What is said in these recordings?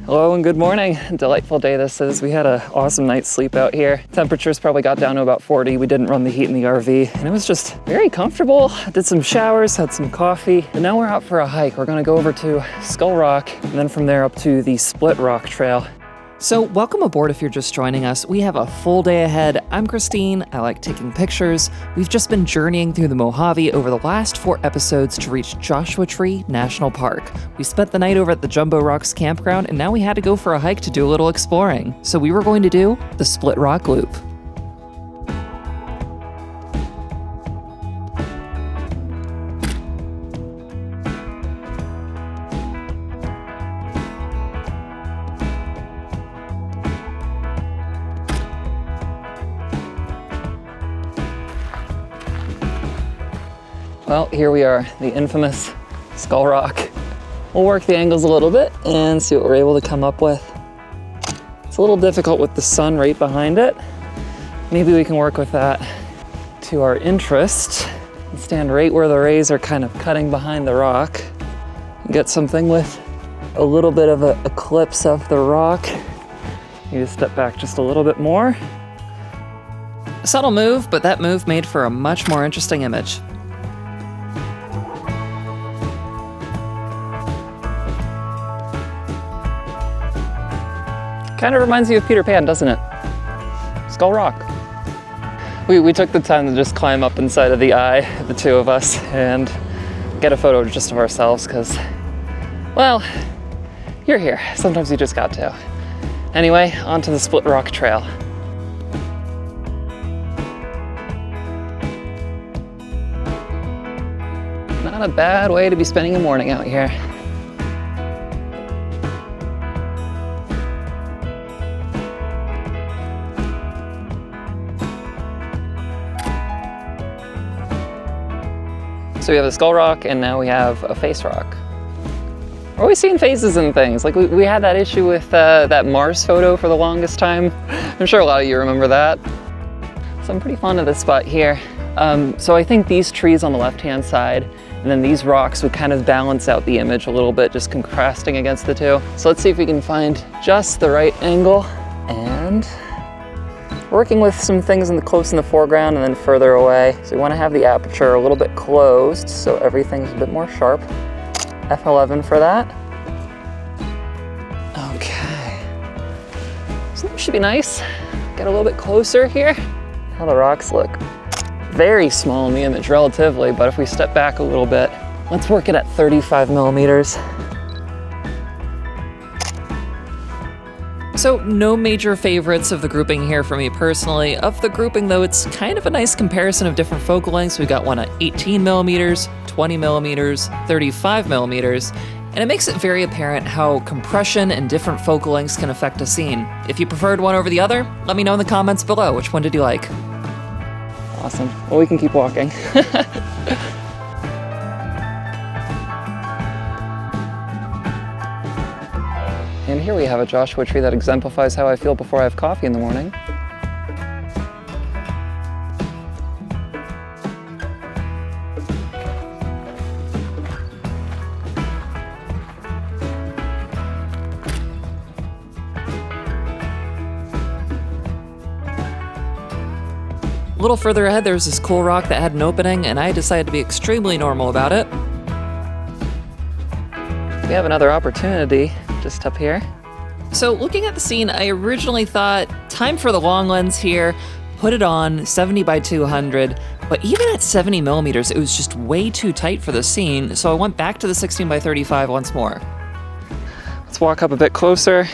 Hello and good morning. Delightful day this is. We had an awesome night's sleep out here. Temperatures probably got down to about 40. We didn't run the heat in the RV and it was just very comfortable. Did some showers, had some coffee, and now we're out for a hike. We're gonna go over to Skull Rock and then from there up to the Split Rock Trail. So welcome aboard if you're just joining us. We have a full day ahead. I'm Christine, I like taking pictures. We've just been journeying through the Mojave over the last 4 episodes to reach Joshua Tree National Park. We spent the night over at the Jumbo Rocks campground and now we had to go for a hike to do a little exploring. So we were going to do the Split Rock Loop. Well, here we are, the infamous Skull Rock. We'll work the angles a little bit and see what we're able to come up with. It's a little difficult with the sun right behind it. Maybe we can work with that to our interest and stand right where the rays are kind of cutting behind the rock and get something with a little bit of an eclipse of the rock. You just step back just a little bit more. A subtle move, but that move made for a much more interesting image. Kind of reminds you of Peter Pan, doesn't it? Skull Rock. We took the time to just climb up inside of the eye, the two of us, and get a photo just of ourselves, because, well, you're here. Sometimes you just got to. Anyway, onto the Split Rock Trail. Not a bad way to be spending a morning out here. So we have a Skull Rock and now we have a face rock. We're always seeing faces and things. Like we had that issue with that Mars photo for the longest time. I'm sure a lot of you remember that. So I'm pretty fond of this spot here. So I think these trees on the left-hand side and then these rocks would kind of balance out the image a little bit, just contrasting against the two. So let's see if we can find just the right angle and working with some things close in the foreground and then further away. So we want to have the aperture a little bit closed so everything's a bit more sharp. F11 for that. Okay. So that should be nice. Get a little bit closer here. How the rocks look. Very small in the image relatively, but if we step back a little bit, let's work it at 35 millimeters. So no major favorites of the grouping here for me personally. Of the grouping though, it's kind of a nice comparison of different focal lengths. We've got one at 18 millimeters, 20 millimeters, 35 millimeters, and it makes it very apparent how compression and different focal lengths can affect a scene. If you preferred one over the other, let me know in the comments below. Which one did you like? Awesome. Well, we can keep walking. And here we have a Joshua tree that exemplifies how I feel before I have coffee in the morning. A little further ahead, there's this cool rock that had an opening, and I decided to be extremely normal about it. We have another opportunity just up here. So looking at the scene, I originally thought time for the long lens here, put it on 70 by 200, but even at 70 millimeters, it was just way too tight for the scene. So I went back to the 16 by 35 once more. Let's walk up a bit closer.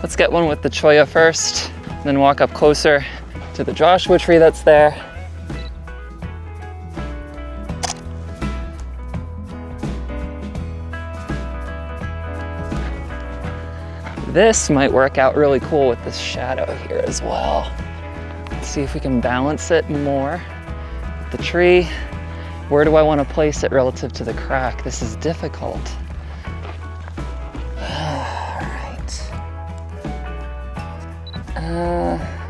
Let's get one with the cholla first, and then walk up closer to the Joshua tree that's there. This might work out really cool with this shadow here as well. Let's see if we can balance it more. The tree, where do I want to place it relative to the crack? This is difficult. All right.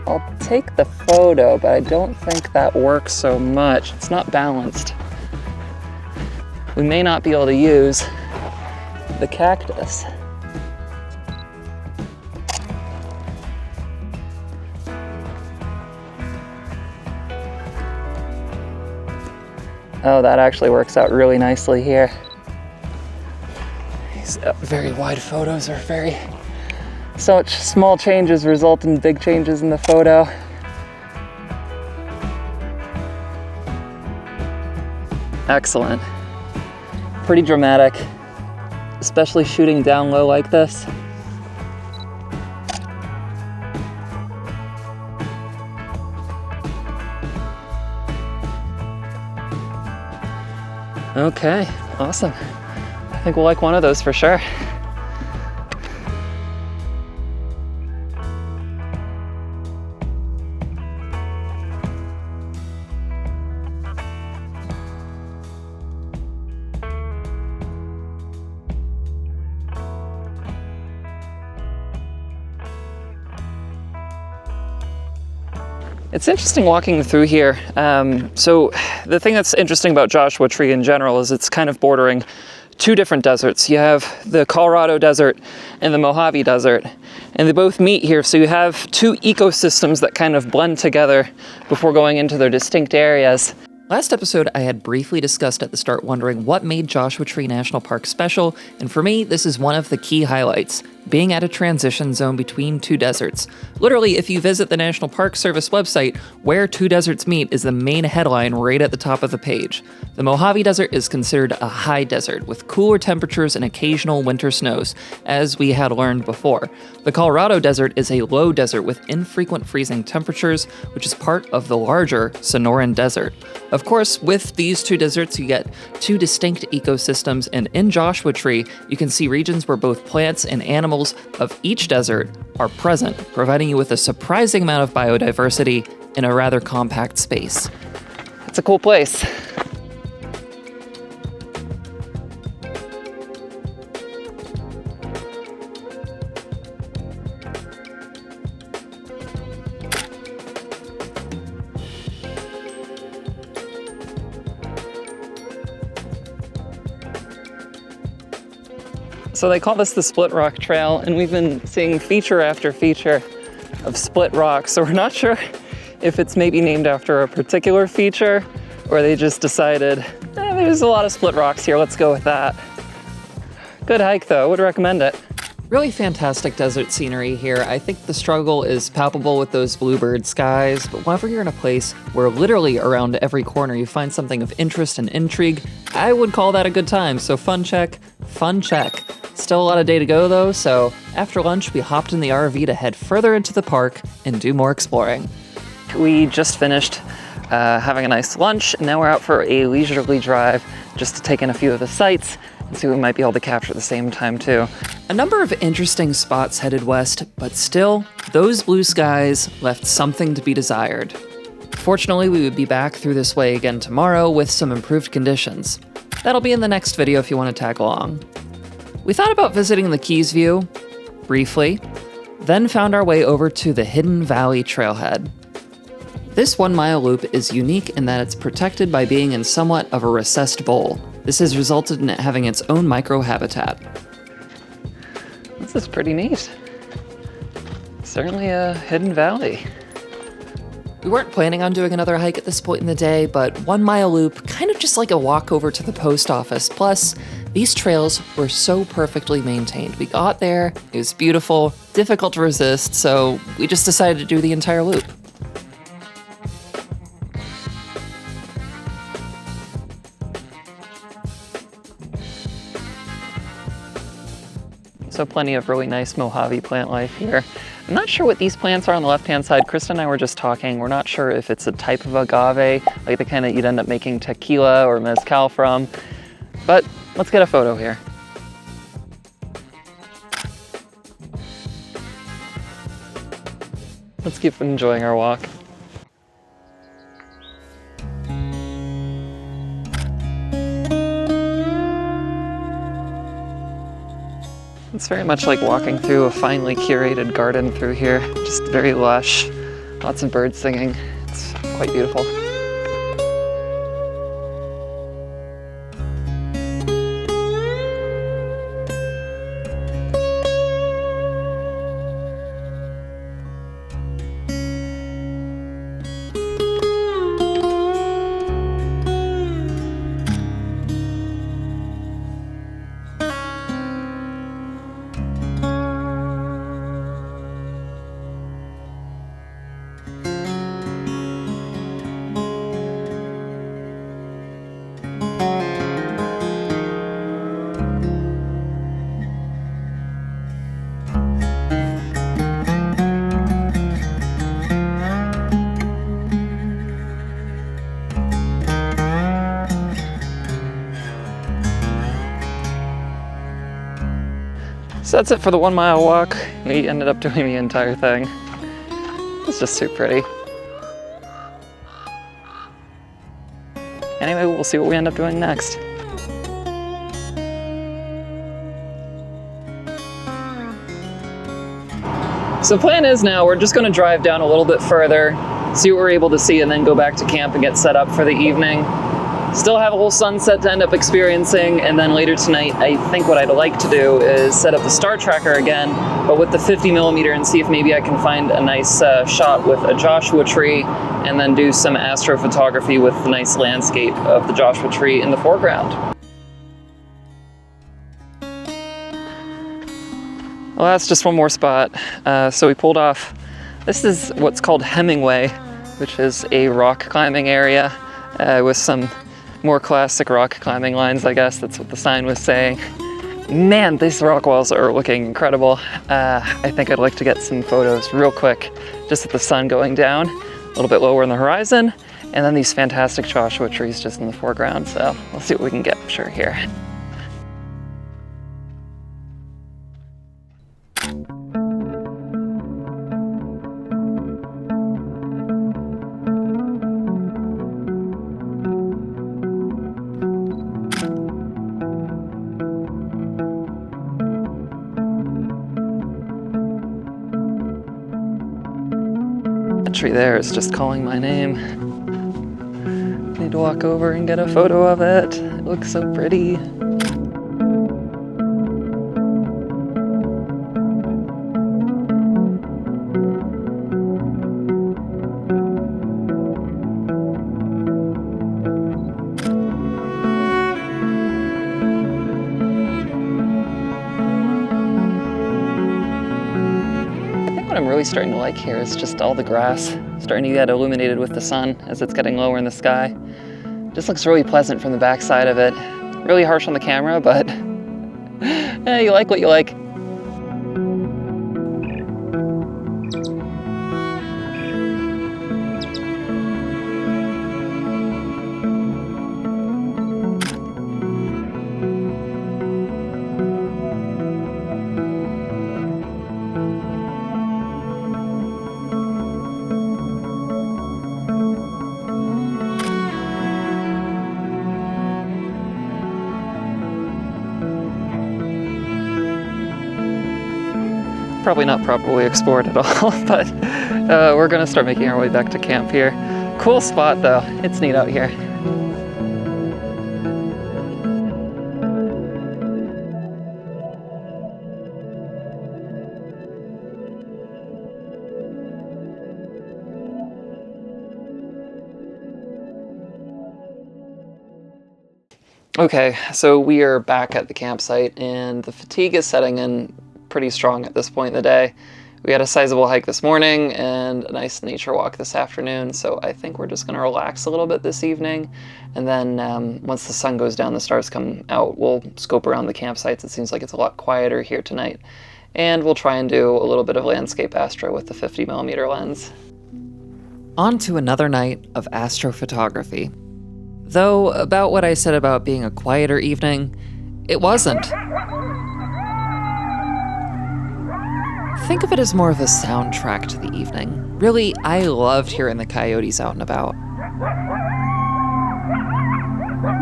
I'll take the photo, but I don't think that works so much. It's not balanced. We may not be able to use the cactus. Oh, that actually works out really nicely here. These very wide photos are very... Such small changes result in big changes in the photo. Excellent. Pretty dramatic, especially shooting down low like this. Okay, awesome. I think we'll like one of those for sure. It's interesting walking through here. So the thing that's interesting about Joshua Tree in general is it's kind of bordering two different deserts. You have the Colorado Desert and the Mojave Desert, and they both meet here. So you have two ecosystems that kind of blend together before going into their distinct areas. Last episode, I had briefly discussed at the start wondering what made Joshua Tree National Park special, and for me, this is one of the key highlights, being at a transition zone between two deserts. Literally, if you visit the National Park Service website, where two deserts meet is the main headline right at the top of the page. The Mojave Desert is considered a high desert, with cooler temperatures and occasional winter snows, as we had learned before. The Colorado Desert is a low desert with infrequent freezing temperatures, which is part of the larger Sonoran Desert. Of course, with these two deserts, you get two distinct ecosystems, and in Joshua Tree, you can see regions where both plants and animals of each desert are present, providing you with a surprising amount of biodiversity in a rather compact space. It's a cool place. So they call this the Split Rock Trail, and we've been seeing feature after feature of split rocks. So we're not sure if it's maybe named after a particular feature, or they just decided, there's a lot of split rocks here, let's go with that. Good hike though, would recommend it. Really fantastic desert scenery here. I think the struggle is palpable with those bluebird skies, but whenever you're in a place where literally around every corner you find something of interest and intrigue, I would call that a good time. So fun check, fun check. Still a lot of day to go though, so after lunch we hopped in the RV to head further into the park and do more exploring. We just finished having a nice lunch, and now we're out for a leisurely drive just to take in a few of the sights and see what we might be able to capture at the same time too. A number of interesting spots headed west, but still, those blue skies left something to be desired. Fortunately, we would be back through this way again tomorrow with some improved conditions. That'll be in the next video if you want to tag along. We thought about visiting the Keys View, briefly, then found our way over to the Hidden Valley Trailhead. This 1 mile loop is unique in that it's protected by being in somewhat of a recessed bowl. This has resulted in it having its own microhabitat. This is pretty neat. Certainly a hidden valley. We weren't planning on doing another hike at this point in the day, but 1 mile loop, kind of just like a walk over to the post office. Plus, these trails were so perfectly maintained. We got there, it was beautiful, difficult to resist, so we just decided to do the entire loop. So plenty of really nice Mojave plant life here. I'm not sure what these plants are on the left-hand side. Krista and I were just talking. We're not sure if it's a type of agave, like the kind that you'd end up making tequila or mezcal from, but let's get a photo here. Let's keep enjoying our walk. It's very much like walking through a finely curated garden through here. Just very lush, lots of birds singing. It's quite beautiful. So that's it for the 1 mile walk. We ended up doing the entire thing. It's just so pretty. Anyway, we'll see what we end up doing next. So the plan is now we're just going to drive down a little bit further, see what we're able to see, and then go back to camp and get set up for the evening. Still have a whole sunset to end up experiencing, and then later tonight I think what I'd like to do is set up the star tracker again, but with the 50mm, and see if maybe I can find a nice shot with a Joshua tree, and then do some astrophotography with the nice landscape of the Joshua tree in the foreground. Well, that's just one more spot. So we pulled off, this is what's called Hemmingway, which is a rock climbing area with some more classic rock climbing lines, I guess. That's what the sign was saying. Man, these rock walls are looking incredible. I think I'd like to get some photos real quick, just with the sun going down, a little bit lower in the horizon, and then these fantastic Joshua trees just in the foreground. So let's see what we can get for sure here. Tree there is just calling my name. Need to walk over and get a photo of it. It looks so pretty. What I'm really starting to like here is just all the grass starting to get illuminated with the sun as it's getting lower in the sky. Just looks really pleasant from the backside of it. Really harsh on the camera, but you like what you like. Probably not properly explored at all, but we're gonna start making our way back to camp here. Cool spot though, it's neat out here. Okay, so we are back at the campsite and the fatigue is setting in pretty strong at this point in the day. We had a sizable hike this morning and a nice nature walk this afternoon, so I think we're just going to relax a little bit this evening, and then once the sun goes down, the stars come out, we'll scope around the campsites. It seems like it's a lot quieter here tonight, and we'll try and do a little bit of landscape astro with the 50mm lens. On to another night of astrophotography. Though, about what I said about being a quieter evening, it wasn't. Think of it as more of a soundtrack to the evening. Really, I loved hearing the coyotes out and about.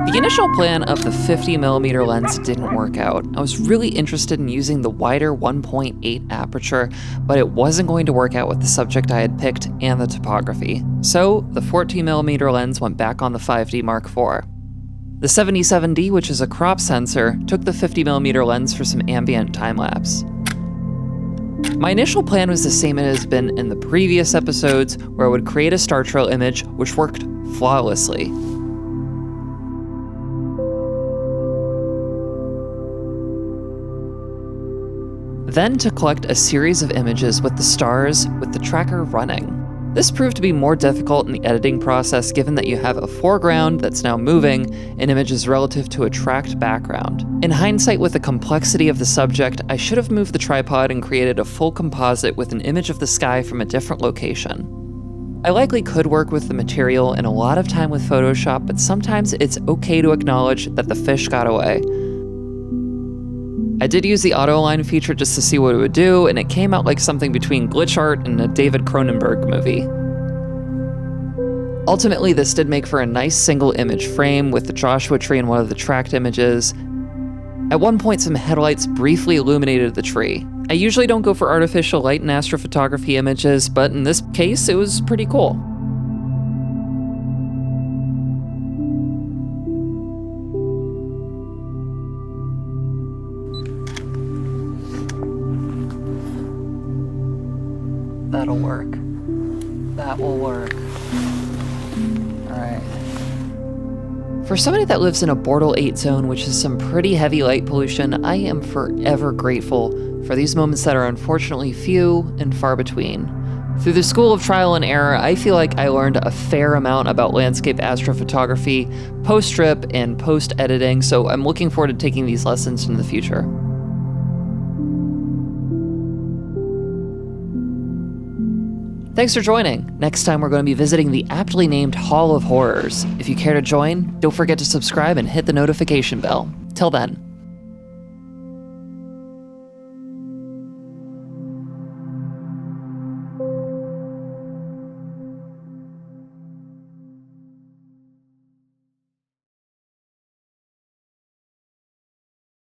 The initial plan of the 50mm lens didn't work out. I was really interested in using the wider 1.8 aperture, but it wasn't going to work out with the subject I had picked and the topography. So the 14mm lens went back on the 5D Mark IV. The 77D, which is a crop sensor, took the 50mm lens for some ambient time-lapse. My initial plan was the same it has been in the previous episodes, where I would create a star trail image, which worked flawlessly. Then to collect a series of images with the stars with the tracker running. This proved to be more difficult in the editing process given that you have a foreground that's now moving and images relative to a tracked background. In hindsight, with the complexity of the subject, I should have moved the tripod and created a full composite with an image of the sky from a different location. I likely could work with the material and a lot of time with Photoshop, but sometimes it's okay to acknowledge that the fish got away. I did use the auto align feature just to see what it would do, and it came out like something between glitch art and a David Cronenberg movie. Ultimately, this did make for a nice single image frame with the Joshua tree in one of the tracked images. At one point, some headlights briefly illuminated the tree. I usually don't go for artificial light in astrophotography images, but in this case, it was pretty cool. That'll work. That will work. All right. For somebody that lives in a Bortle 8 zone, which is some pretty heavy light pollution, I am forever grateful for these moments that are unfortunately few and far between. Through the school of trial and error, I feel like I learned a fair amount about landscape astrophotography, post-trip, and post-editing, so I'm looking forward to taking these lessons in the future. Thanks for joining. Next time we're going to be visiting the aptly named Hall of Horrors. If you care to join, don't forget to subscribe and hit the notification bell. Till then.